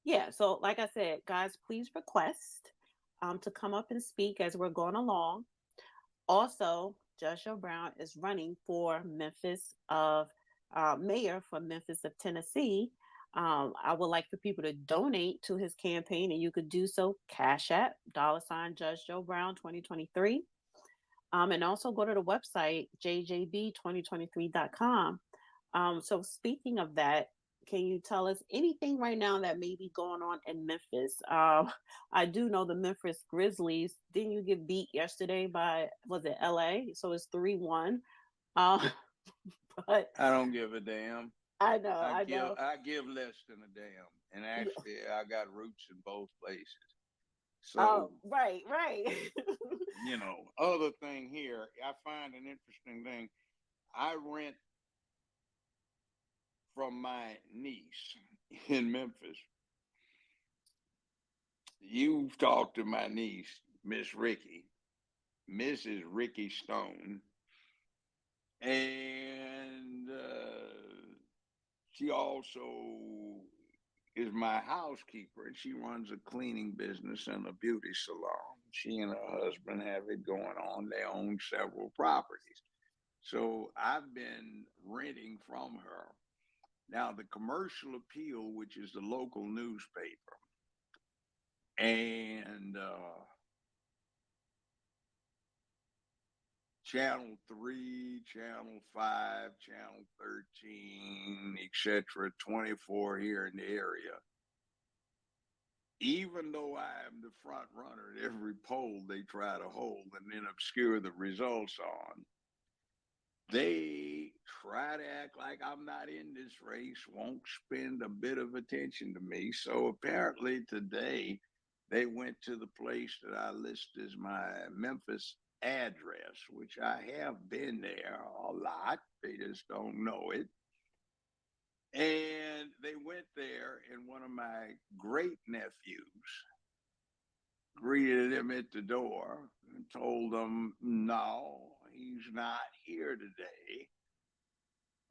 Yeah, so like I said, guys, please request to come up and speak as we're going along. Also, Judge Joe Brown is running for Memphis of mayor for Memphis of Tennessee. I would like for people to donate to his campaign, and you could do so Cash App $ Judge Joe Brown 2023. And also go to the website jjb2023.com. So speaking of that, can you tell us anything right now that may be going on in Memphis? I do know the Memphis Grizzlies. Didn't you get beat yesterday by, was it LA? So it's 3-1. Uh, but I don't give a damn. I know. I give less than a damn. And actually I got roots in both places. Oh, So, right, right. other thing here, I find an interesting thing. I rent from my niece in Memphis. You've talked to my niece, Miss Ricky, Mrs. Ricky Stone, and she also is my housekeeper, and she runs a cleaning business and a beauty salon. She and her husband have it going on. They own several properties. So I've been renting from her. Now, the Commercial Appeal, which is the local newspaper, and Channel 3, Channel 5, Channel 13, etc., 24 here in the area. Even though I am the front runner at every poll they try to hold and then obscure the results on, they try to act like I'm not in this race, won't spend a bit of attention to me. So apparently today they went to the place that I list as my Memphis address, which I have been there a lot. They just don't know it. And they went there, and one of my great nephews greeted him at the door and told him, no, he's not here today.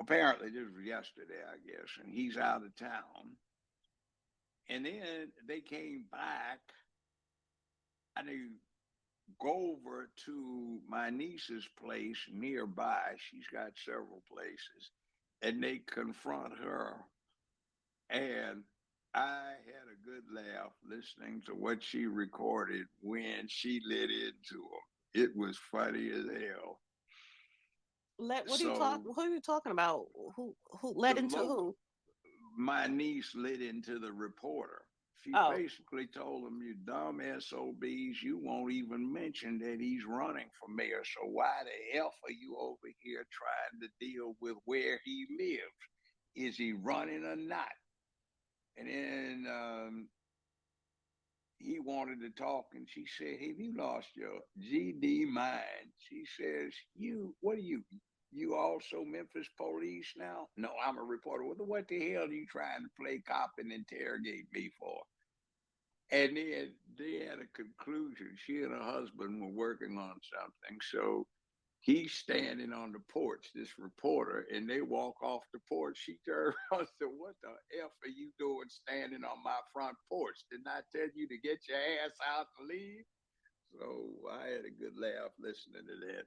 Apparently, this was yesterday, I guess, and he's out of town. And then they came back and they go over to my niece's place nearby. She's got several places, and they confront her. And I had a good laugh listening to what she recorded when she lit into them. It was funny as hell. What are you talk? So Who are you talking about? Who the led into local, who? my niece lit into the reporter. She Oh, basically told him, "You dumb SOBs, you won't even mention that he's running for mayor. So why the F are you over here trying to deal with where he lives? Is he running or not?" And then he wanted to talk, and she said, "Have you lost your GD mind?" She says, "You, what are you? You also Memphis police now?" "No, I'm a reporter." "Well, what the hell are you trying to play cop and interrogate me for?" And then they had a conclusion. She and her husband were working on something. So he's standing on the porch, this reporter, and they walk off the porch. She turned around and said, "What the F are you doing standing on my front porch? Didn't I tell you to get your ass out and leave?" So I had a good laugh listening to that.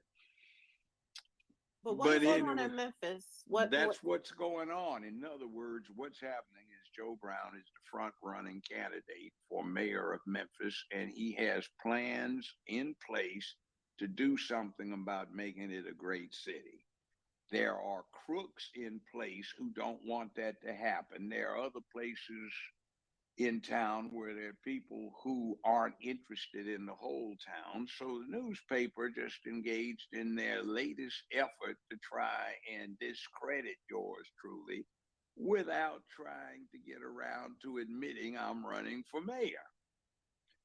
but what is But going on anyway, in Memphis? What? that's what's going on. In other words, what's happening is Joe Brown is the front running candidate for mayor of Memphis, and he has plans in place to do something about making it a great city. There are crooks in place who don't want that to happen. There are other places in town where there are people who aren't interested in the whole town. So the newspaper just engaged in their latest effort to try and discredit yours truly without trying to get around to admitting I'm running for mayor.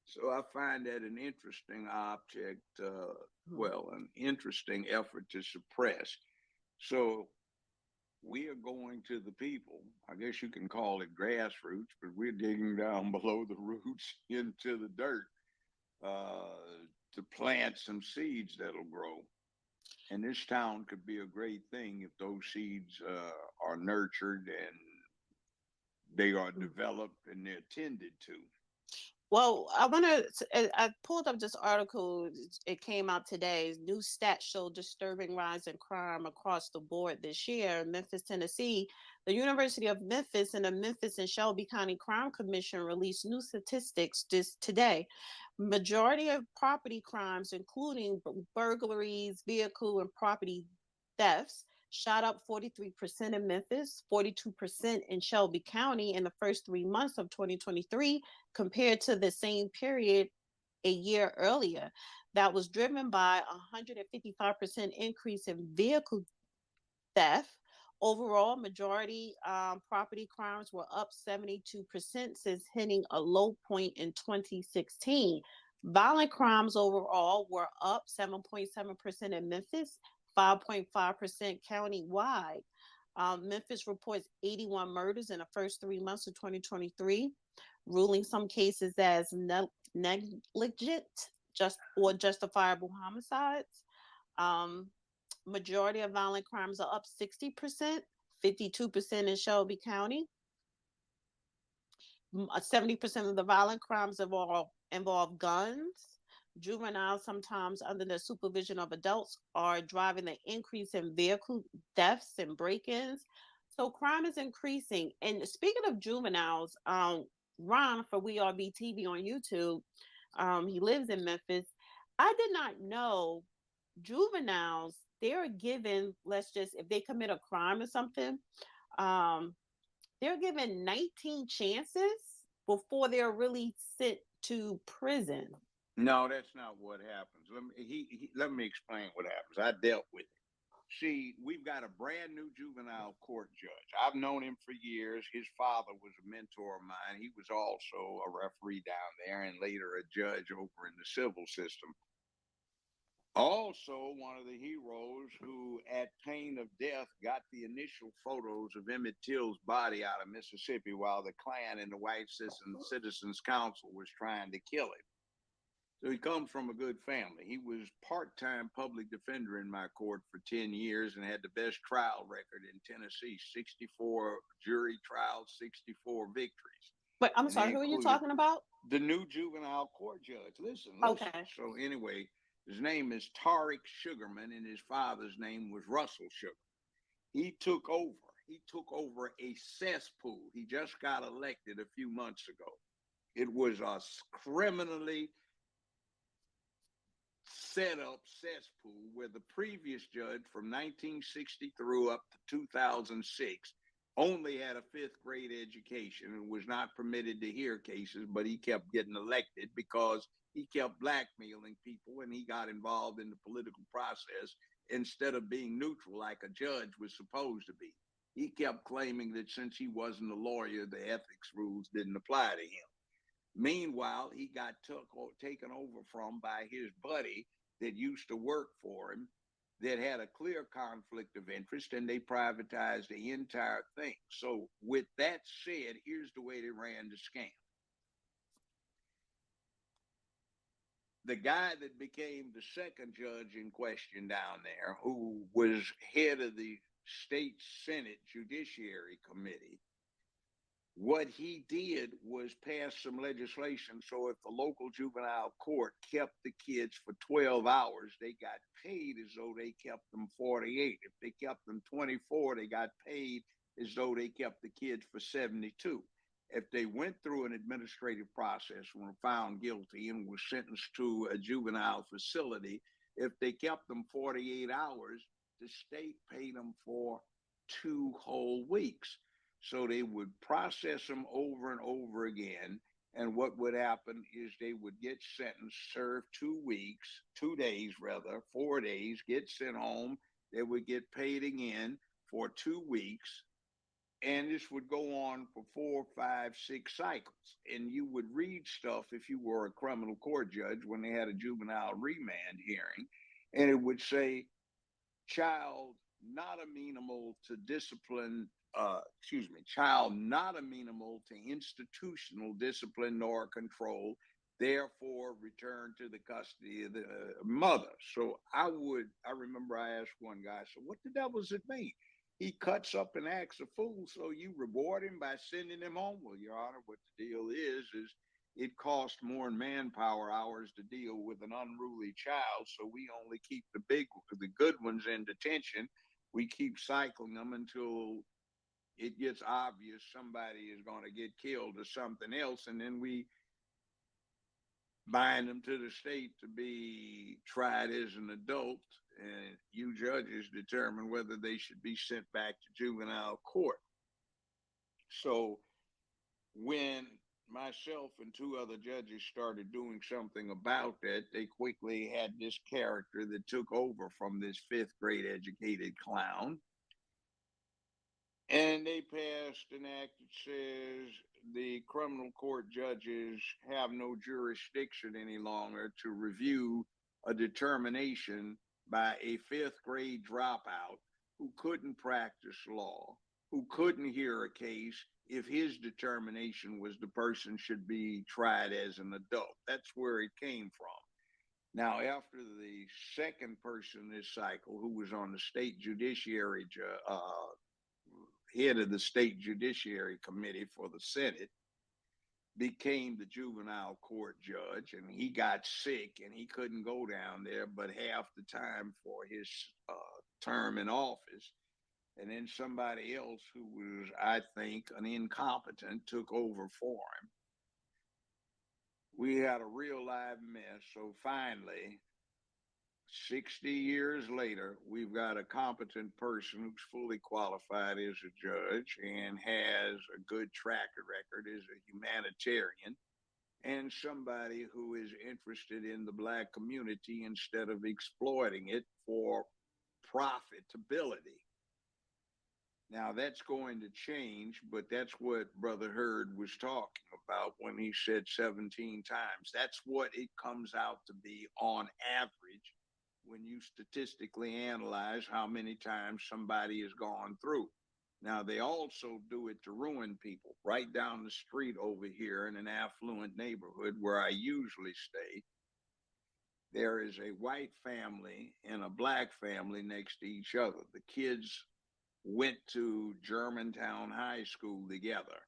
So I find that an interesting object, an interesting effort to suppress. So we are going to the people. I guess you can call it grassroots, but we're digging down below the roots into the dirt to plant some seeds that'll grow. And this town could be a great thing if those seeds are nurtured and they are developed and they're tended to. Well, I pulled up this article. It came out today. New stats show disturbing rise in crime across the board this year. In Memphis, Tennessee, the University of Memphis and the Memphis and Shelby County Crime Commission released new statistics this today. Majority of property crimes, including burglaries, vehicle and property thefts, shot up 43% in Memphis, 42% in Shelby County in the first 3 months of 2023 compared to the same period a year earlier. That was driven by a 155% increase in vehicle theft. Overall, majority property crimes were up 72% since hitting a low point in 2016. Violent crimes overall were up 7.7% in Memphis, 5.5% countywide. Memphis reports 81 murders in the first 3 months of 2023, ruling some cases as negligent or justifiable homicides. Um, Majority of violent crimes are up 60%, 52% in Shelby County. 70% of the violent crimes involve guns. Juveniles, sometimes under the supervision of adults, are driving the increase in vehicle thefts and break-ins. So crime is increasing. And speaking of juveniles, Ron for We Are BTV on YouTube, he lives in Memphis. I did not know juveniles, they're given, let's just, if they commit a crime or something, um, they're given 19 chances before they're really sent to prison. No, that's not what happens. Let me explain what happens. I dealt with it. See, we've got a brand new juvenile court judge. I've known him for years. His father was a mentor of mine. He was also a referee down there and later a judge over in the civil system. Also, one of the heroes who, at pain of death, got the initial photos of Emmett Till's body out of Mississippi while the Klan and the White Citizens Council was trying to kill him. So he comes from a good family. He was part-time public defender in my court for 10 years and had the best trial record in Tennessee, 64 jury trials, 64 victories. But I'm sorry, who are you talking about? The new juvenile court judge. Listen. Okay. So anyway, his name is Tariq Sugarman and his father's name was Russell Sugar. He took over a cesspool. He just got elected a few months ago. It was a criminally set up cesspool where the previous judge from 1960 through up to 2006 only had a fifth grade education and was not permitted to hear cases, but he kept getting elected because he kept blackmailing people and he got involved in the political process instead of being neutral like a judge was supposed to be. He kept claiming that since he wasn't a lawyer, the ethics rules didn't apply to him. Meanwhile, he got taken over from by his buddy that used to work for him that had a clear conflict of interest, and they privatized the entire thing. So with that said, here's the way they ran the scam. The guy that became the second judge in question down there, who was head of the state Senate Judiciary Committee, what he did was pass some legislation so if the local juvenile court kept the kids for 12 hours, they got paid as though they kept them 48. If they kept them 24, they got paid as though they kept the kids for 72. If they went through an administrative process and were found guilty and were sentenced to a juvenile facility, if they kept them 48 hours, the state paid them for 2 whole weeks. So they would process them over and over again. And what would happen is they would get sentenced, serve 2 weeks, 2 days rather, 4 days, get sent home. They would get paid again for 2 weeks. And this would go on for 4, 5, 6 cycles. And you would read stuff if you were a criminal court judge when they had a juvenile remand hearing. And it would say, child not amenable to discipline, child not amenable to institutional discipline nor control, therefore return to the custody of the mother. So I remember I asked one guy, so what the devil does it mean? He cuts up and acts a fool, so you reward him by sending him home. Well, Your Honor, what the deal is it costs more in manpower hours to deal with an unruly child, so we only keep the good ones in detention. We keep cycling them until it gets obvious somebody is going to get killed or something else, and then we bind them to the state to be tried as an adult, and you judges determine whether they should be sent back to juvenile court. So when myself and two other judges started doing something about that, they quickly had this character that took over from this fifth grade educated clown. And they passed an act that says the criminal court judges have no jurisdiction any longer to review a determination by a fifth grade dropout who couldn't practice law, who couldn't hear a case if his determination was the person should be tried as an adult. That's where it came from. Now, after the second person this cycle, who was on the state judiciary, head of the state judiciary committee for the Senate, became the juvenile court judge, and he got sick and he couldn't go down there but half the time for his term in office. And then somebody else who was, I think, an incompetent took over for him. We had a real live mess. So finally, 60 years later, we've got a competent person who's fully qualified as a judge and has a good track record as a humanitarian, and somebody who is interested in the Black community instead of exploiting it for profitability. Now, that's going to change, but that's what Brother Hurd was talking about when he said 17 times. That's what it comes out to be on average when you statistically analyze how many times somebody has gone through. Now, they also do it to ruin people. Right down the street over here in an affluent neighborhood where I usually stay, there is a white family and a Black family next to each other. The kids went to Germantown High School together.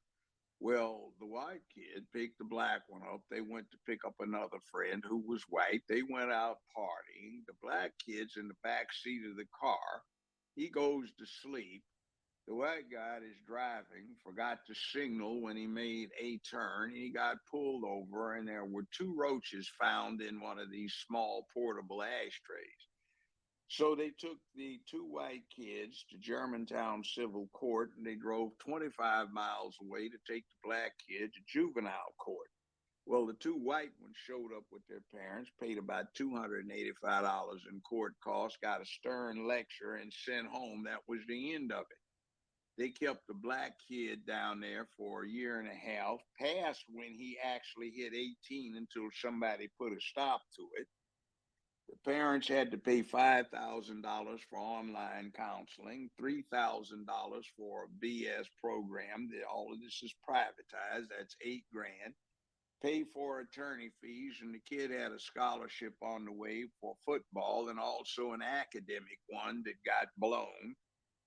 Well, the white kid picked the Black one up. They went to pick up another friend who was white. They went out partying. The Black kid's in the back seat of the car. He goes to sleep. The white guy is driving, forgot to signal when he made a turn. He got pulled over, and there were two roaches found in one of these small portable ashtrays. So they took the two white kids to Germantown Civil Court, and they drove 25 miles away to take the Black kid to juvenile court. Well, the two white ones showed up with their parents, paid about $285 in court costs, got a stern lecture, and sent home. That was the end of it. They kept the Black kid down there for a year and a half, past when he actually hit 18 until somebody put a stop to it. The parents had to pay $5,000 for online counseling, $3,000 for a BS program. All of this is privatized. That's $8,000. Pay for attorney fees, and the kid had a scholarship on the way for football and also an academic one that got blown.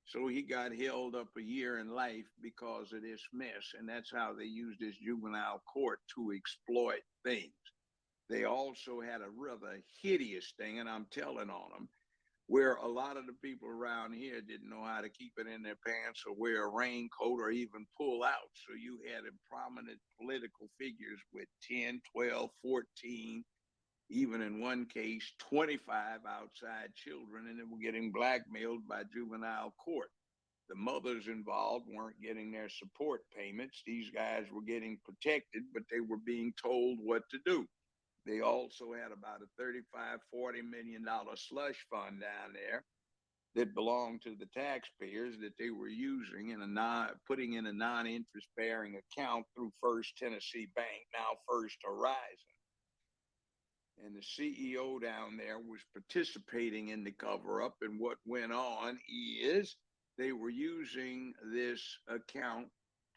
So he got held up a year in life because of this mess, and that's how they used this juvenile court to exploit things. They also had a rather hideous thing, and I'm telling on them, where a lot of the people around here didn't know how to keep it in their pants or wear a raincoat or even pull out. So you had prominent political figures with 10, 12, 14, even in one case, 25 outside children, and they were getting blackmailed by juvenile court. The mothers involved weren't getting their support payments. These guys were getting protected, but they were being told what to do. They also had about a $35–40 million slush fund down there that belonged to the taxpayers that they were using in putting in a non-interest bearing account through First Tennessee Bank, now First Horizon. And the CEO down there was participating in the cover-up, and what went on is they were using this account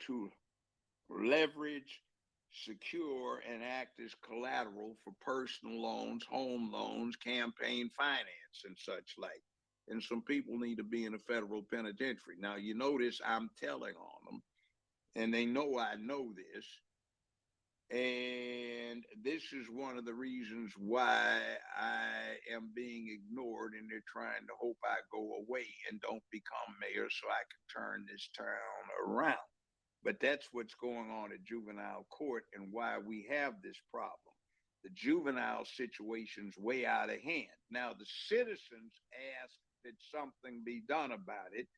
to leverage, secure, and act as collateral for personal loans, home loans, campaign finance, and such like. and some people need to be in a federal penitentiary. Now, you notice I'm telling on them, and they know I know this. And this is one of the reasons why I am being ignored, and they're trying to hope I go away and don't become mayor so I can turn this town around. But that's what's going on at juvenile court and why we have this problem. The juvenile situation's way out of hand. Now, the citizens ask that something be done about it,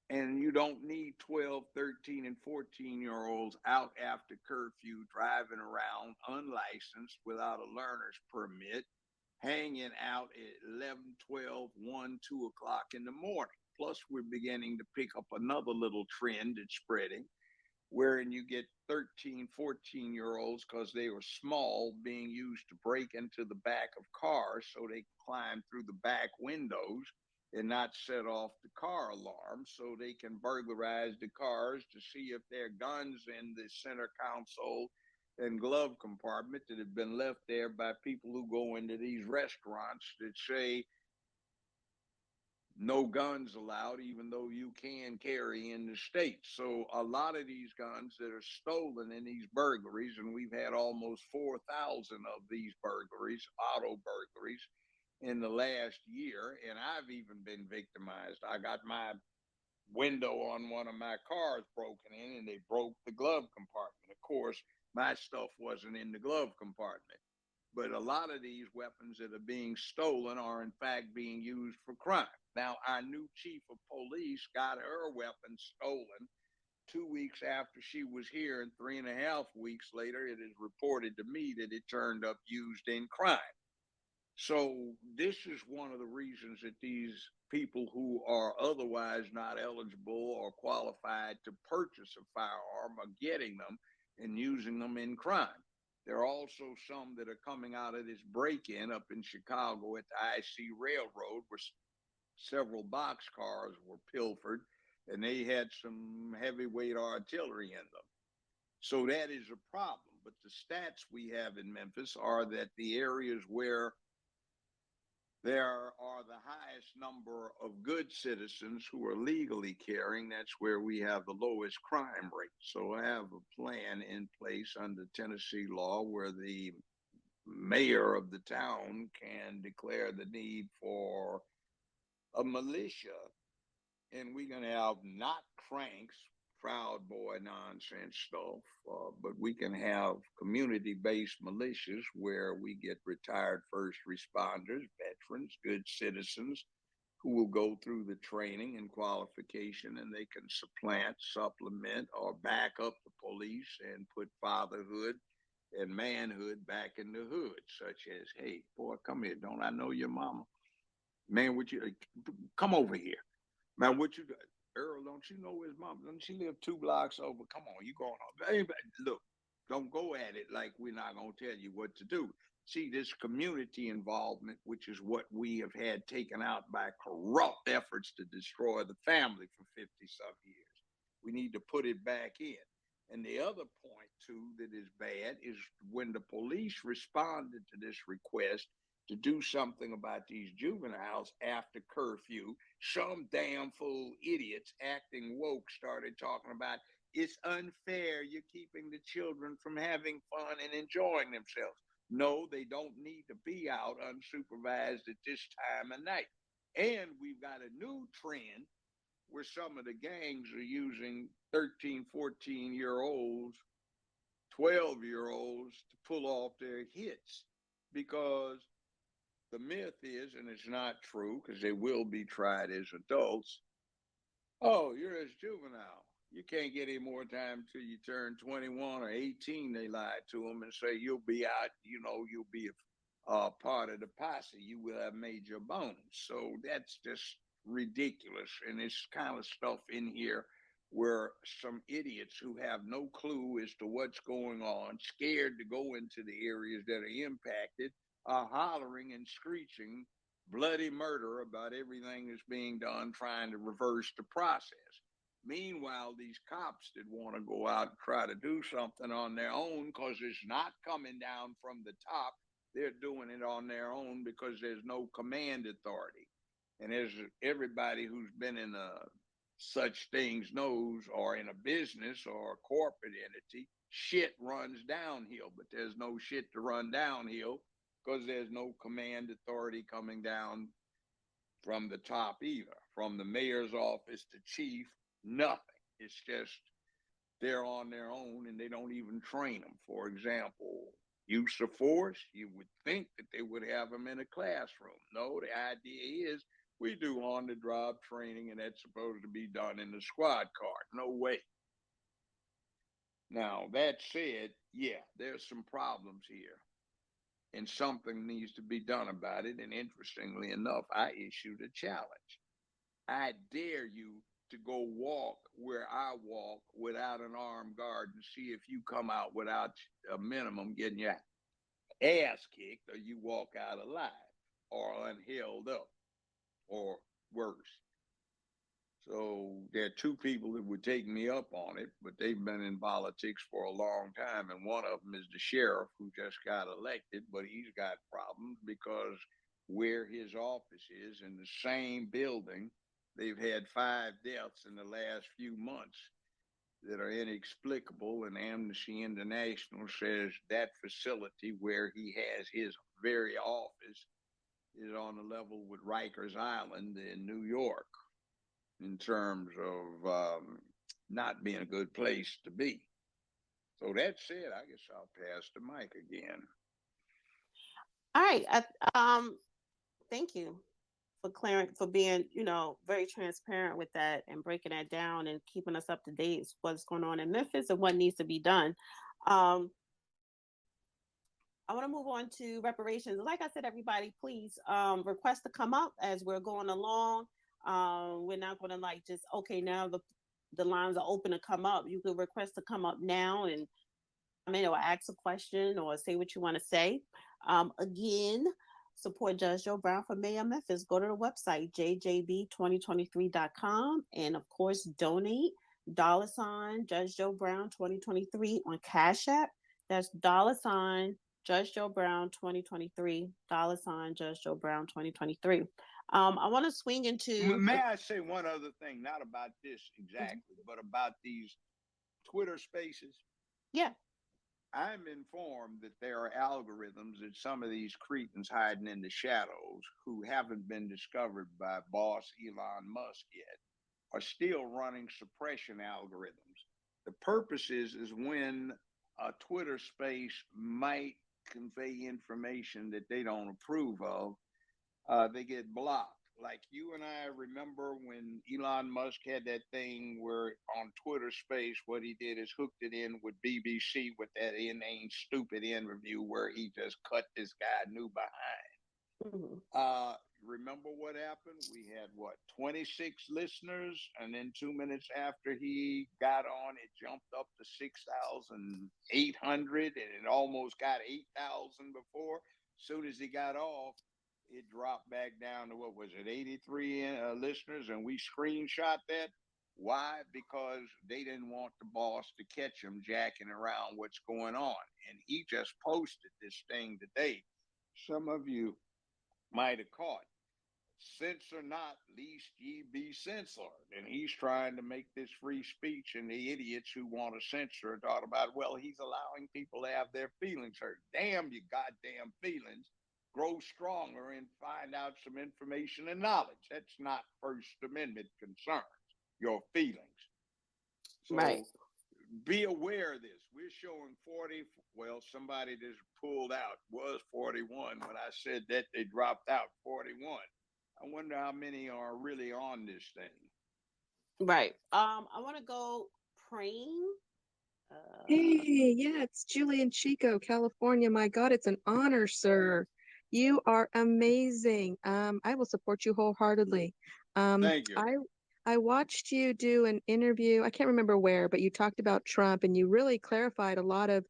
and you don't need 12, 13, and 14-year-olds out after curfew driving around unlicensed without a learner's permit, hanging out at 11, 12, 1, 2 o'clock in the morning. Plus, we're beginning to pick up another little trend that's spreading, wherein you get 13, 14-year-olds, because they were small, being used to break into the back of cars so they can climb through the back windows and not set off the car alarm, so they can burglarize the cars to see if there are guns in the center console and glove compartment that have been left there by people who go into these restaurants that say no guns allowed, even though you can carry in the state. So a lot of these guns that are stolen in these burglaries, and we've had almost 4,000 of these burglaries, auto burglaries, in the last year, and I've even been victimized. I got my window on one of my cars broken in, and they broke the glove compartment. Of course, my stuff wasn't in the glove compartment. But a lot of these weapons that are being stolen are in fact being used for crime. Now, our new chief of police got her weapon stolen 2 weeks after she was here, and 3.5 weeks later, it is reported to me that it turned up used in crime. So this is one of the reasons that these people who are otherwise not eligible or qualified to purchase a firearm are getting them and using them in crime. There are also some that are coming out of this break-in up in Chicago at the IC Railroad, where several boxcars were pilfered, and they had some heavyweight artillery in them. So that is a problem. But the stats we have in Memphis are that the areas where there are the highest number of good citizens who are legally carrying, that's where we have the lowest crime rate. So I have a plan in place under Tennessee law where the mayor of the town can declare the need for a militia, and we're going to have not cranks, Proud Boy nonsense stuff, but we can have community-based militias where we get retired first responders, veterans, good citizens who will go through the training and qualification, and they can supplement, or back up the police and put fatherhood and manhood back in the hood, such as, hey, boy, come here, don't I know your mama? Man, would you come over here? Man, what you do? Earl, don't you know his mom? Doesn't she live 2 blocks over? Come on, you going on. Anybody, look, don't go at it like we're not going to tell you what to do. See, this community involvement, which is what we have had taken out by corrupt efforts to destroy the family for 50-some years. We need to put it back in. And the other point, too, that is bad is when the police responded to this request to do something about these juveniles after curfew, some damn fool idiots acting woke started talking about it's unfair, you're keeping the children from having fun and enjoying themselves. No, they don't need to be out unsupervised at this time of night. And we've got a new trend where some of the gangs are using 13, 14-year-olds, 12-year-olds to pull off their hits, because the myth is, and it's not true because they will be tried as adults, oh, you're a juvenile. You can't get any more time till you turn 21 or 18, they lied to them and say you'll be out, you'll be a part of the posse. You will have made your bones. So that's just ridiculous. And it's kind of stuff in here where some idiots who have no clue as to what's going on, scared to go into the areas that are impacted, are hollering and screeching bloody murder about everything that's being done, trying to reverse the process. Meanwhile, these cops that want to go out and try to do something on their own, because it's not coming down from the top, they're doing it on their own because there's no command authority. And as everybody who's been in such things knows, or in a business or a corporate entity, shit runs downhill, but there's no shit to run downhill because there's no command authority coming down from the top either, from the mayor's office to chief, nothing. It's just they're on their own and they don't even train them. For example, use of force, you would think that they would have them in a classroom. No, the idea is we do on the job training and that's supposed to be done in the squad car. No way. Now, that said, yeah, there's some problems here and something needs to be done about it. And interestingly enough, I issued a challenge. I dare you to go walk where I walk without an armed guard and see if you come out without a minimum getting your ass kicked, or you walk out alive or unheld up or worse. So there are two people that would take me up on it, but they've been in politics for a long time. And one of them is the sheriff who just got elected, but he's got problems because where his office is in the same building, they've had 5 deaths in the last few months that are inexplicable. And Amnesty International says that facility where he has his very office is on the level with Rikers Island in New York in terms of not being a good place to be. So that said, I guess I'll pass the mic again. All right. Thank you for being, very transparent with that and breaking that down and keeping us up to date what's going on in Memphis and what needs to be done. I want to move on to reparations. Like I said, everybody, please request to come up as we're going along. We're not going to just, okay, now the lines are open to come up. You could request to come up now and or ask a question or say what you want to say. Again, support Judge Joe Brown for Mayor of Memphis. Go to the website, jjb2023.com. And of course, donate $ Judge Joe Brown 2023 on Cash App. That's $ Judge Joe Brown 2023, $ Judge Joe Brown 2023. I want to swing into. May I say one other thing, not about this exactly, but about these Twitter spaces? Yeah. I'm informed that there are algorithms that some of these cretins hiding in the shadows who haven't been discovered by boss Elon Musk yet are still running suppression algorithms. The purpose is when a Twitter space might convey information that they don't approve of, they get blocked. Like you and I remember when Elon Musk had that thing where on Twitter space, what he did is hooked it in with BBC with that inane, stupid interview where he just cut this guy new behind. Mm-hmm. Remember what happened? We had 26 listeners, and then 2 minutes after he got on, it jumped up to 6,800, and it almost got 8,000 before. As soon as he got off, it dropped back down to 83 listeners, and we screenshot that. Why? Because they didn't want the boss to catch him jacking around what's going on. And he just posted this thing today. Some of you might have caught. Censor not, lest ye be censored. And he's trying to make this free speech, and the idiots who want to censor thought about, well, he's allowing people to have their feelings hurt. Damn your goddamn feelings. Grow stronger and find out some information and knowledge. That's not First Amendment concerns, your feelings. So right. Be aware of this. We're showing 40. Well, somebody just pulled out was 41. When I said that, they dropped out 41. I wonder how many are really on this thing. Right. I want to go praying. Hey, yeah, it's Julie in Chico, California. My God, it's an honor, sir. You are amazing. I will support you wholeheartedly. Thank you. I watched you do an interview. I can't remember where, but you talked about Trump, and you really clarified a lot of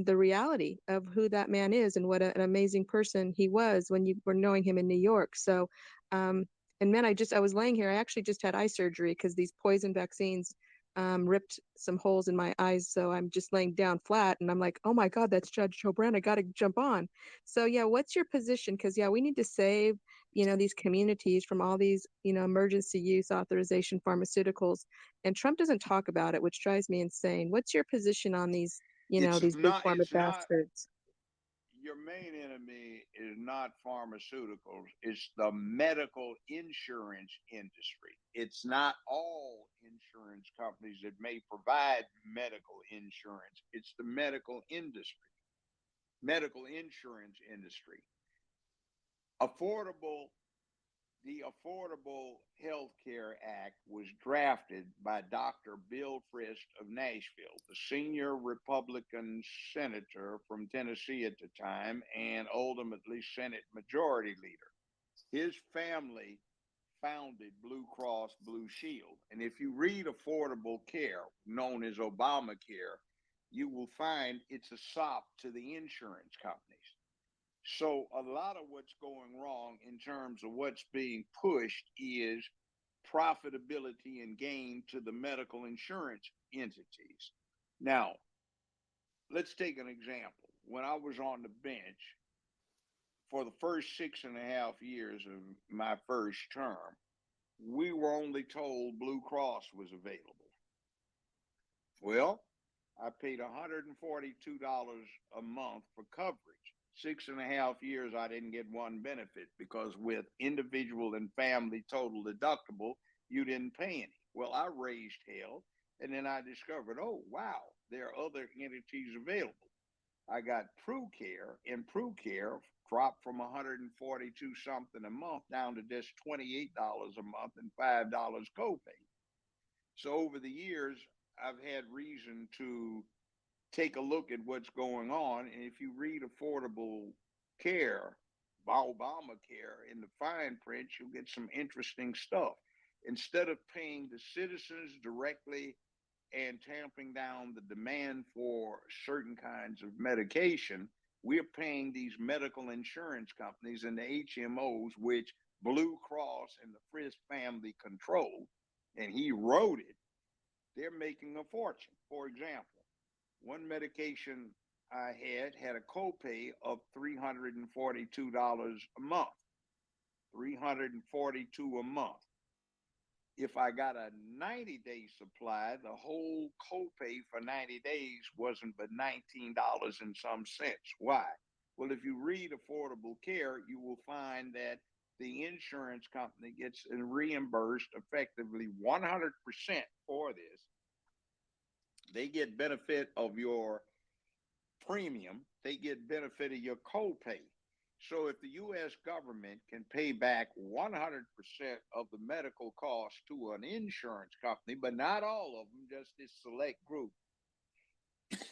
the reality of who that man is and what an amazing person he was when you were knowing him in New York. So, and man, I was laying here. I actually just had eye surgery because these poison vaccines ripped some holes in my eyes. So I'm just laying down flat and I'm like, oh my God, that's Judge Joe Brown. I got to jump on. So yeah, what's your position? Because yeah, we need to save, these communities from all these, emergency use authorization pharmaceuticals. And Trump doesn't talk about it, which drives me insane. What's your position on these, these big pharma It's not, bastards? your main enemy is not pharmaceuticals, it's the medical insurance industry. It's not all insurance companies that may provide medical insurance, it's the medical industry, medical insurance industry. Affordable The Affordable Health Care Act was drafted by Dr. Bill Frist of Nashville, the senior Republican senator from Tennessee at the time and ultimately Senate Majority Leader. His family founded Blue Cross Blue Shield. And if you read Affordable Care, known as Obamacare, you will find it's a sop to the insurance companies. So a lot of what's going wrong in terms of what's being pushed is profitability and gain to the medical insurance entities. Now, let's take an example. When I was on the bench for the first 6.5 years of my first term, we were only told Blue Cross was available. Well, I paid $142 a month for coverage. 6.5 years, I didn't get one benefit because with individual and family total deductible, you didn't pay any. Well, I raised hell, and then I discovered, oh, wow, there are other entities available. I got PruCare, and PruCare dropped from 142 something a month down to just $28 a month and $5 copay. So over the years, I've had reason to take a look at what's going on. And if you read Affordable Care by Obamacare in the fine print, you'll get some interesting stuff. Instead of paying the citizens directly and tamping down the demand for certain kinds of medication, we're paying these medical insurance companies and the HMOs, which Blue Cross and the Frist family control, and he wrote it, they're making a fortune. For example, one medication I had a copay of $342 a month. $342 a month. If I got a 90-day supply, the whole copay for 90 days wasn't but $19 and some cents. Why? Well, if you read Affordable Care, you will find that the insurance company gets reimbursed effectively 100% for this. They get benefit of your premium, they get benefit of your copay. So if the U.S. government can pay back 100% of the medical costs to an insurance company, but not all of them, just this select group,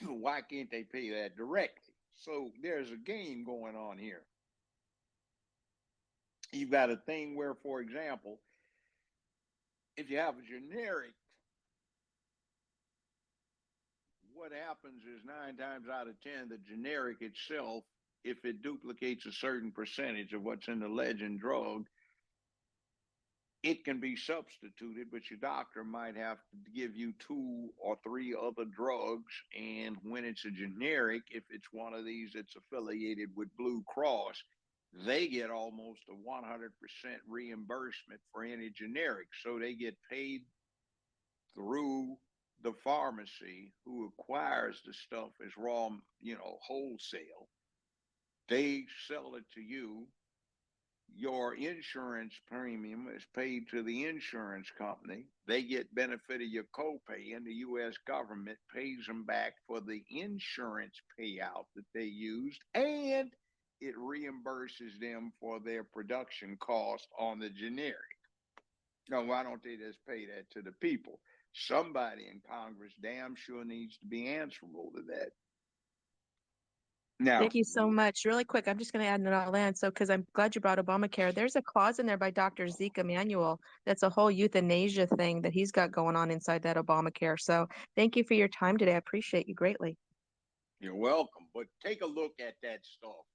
why can't they pay that directly? So there's a game going on here. You've got a thing where, for example, if you have a generic, what happens is 9 times out of 10, the generic itself, if it duplicates a certain percentage of what's in the legend drug, it can be substituted, but your doctor might have to give you 2 or 3 other drugs. And when it's a generic, if it's one of these that's affiliated with Blue Cross, they get almost a 100% reimbursement for any generic. So they get paid through the pharmacy who acquires the stuff as raw, wholesale. They sell it to you. Your insurance premium is paid to the insurance company. They get benefit of your copay, and the U.S. government pays them back for the insurance payout that they used, and it reimburses them for their production cost on the generic. Now, why don't they just pay that to the people? Somebody in Congress damn sure needs to be answerable to that. Now, Thank you so much. Really quick, I'm just going to add it all in. So, because I'm glad you brought Obamacare, there's a clause in there by Dr. Zeke Emanuel that's a whole euthanasia thing that he's got going on inside that Obamacare. So, thank you for your time today. I appreciate you greatly. You're welcome. But take a look at that stuff.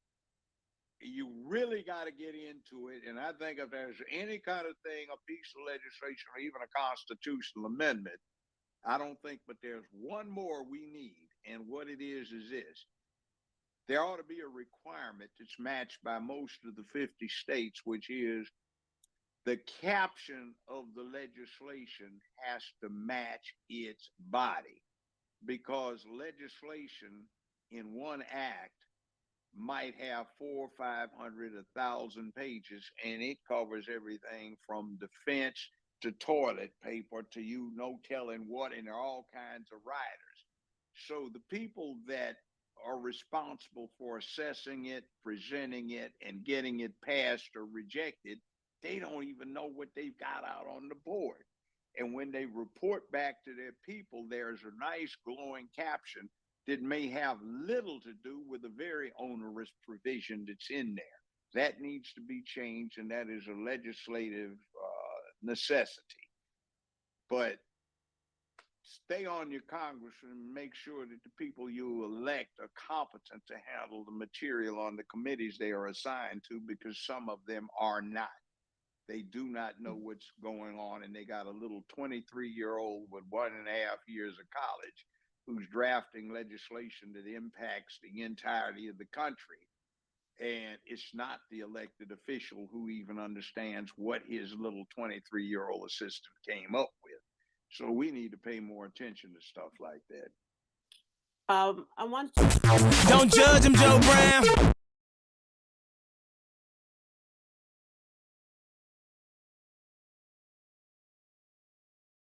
You really got to get into it. And I think if there's any kind of thing, a piece of legislation or even a constitutional amendment I don't think, but there's one more we need. And what it is this. There ought to be a requirement that's matched by most of the 50 states, which is the caption of the legislation has to match its body, because legislation in one act might have 400, 500, 1,000 pages, and it covers everything from defense to toilet paper to no telling what, and there are all kinds of riders. So the people that are responsible for assessing it, presenting it, and getting it passed or rejected, they don't even know what they've got out on the board. And when they report back to their people, there's a nice glowing caption that may have little to do with the very onerous provision that's in there. That needs to be changed, and that is a legislative necessity. But stay on your congressman and make sure that the people you elect are competent to handle the material on the committees they are assigned to, because some of them are not. They do not know what's going on, and they got a little 23-year-old with 1.5 years of college who's drafting legislation that impacts the entirety of the country. And it's not the elected official who even understands what his little 23-year-old assistant came up with. So we need to pay more attention to stuff like that. I want to. Don't judge him, Joe Brown.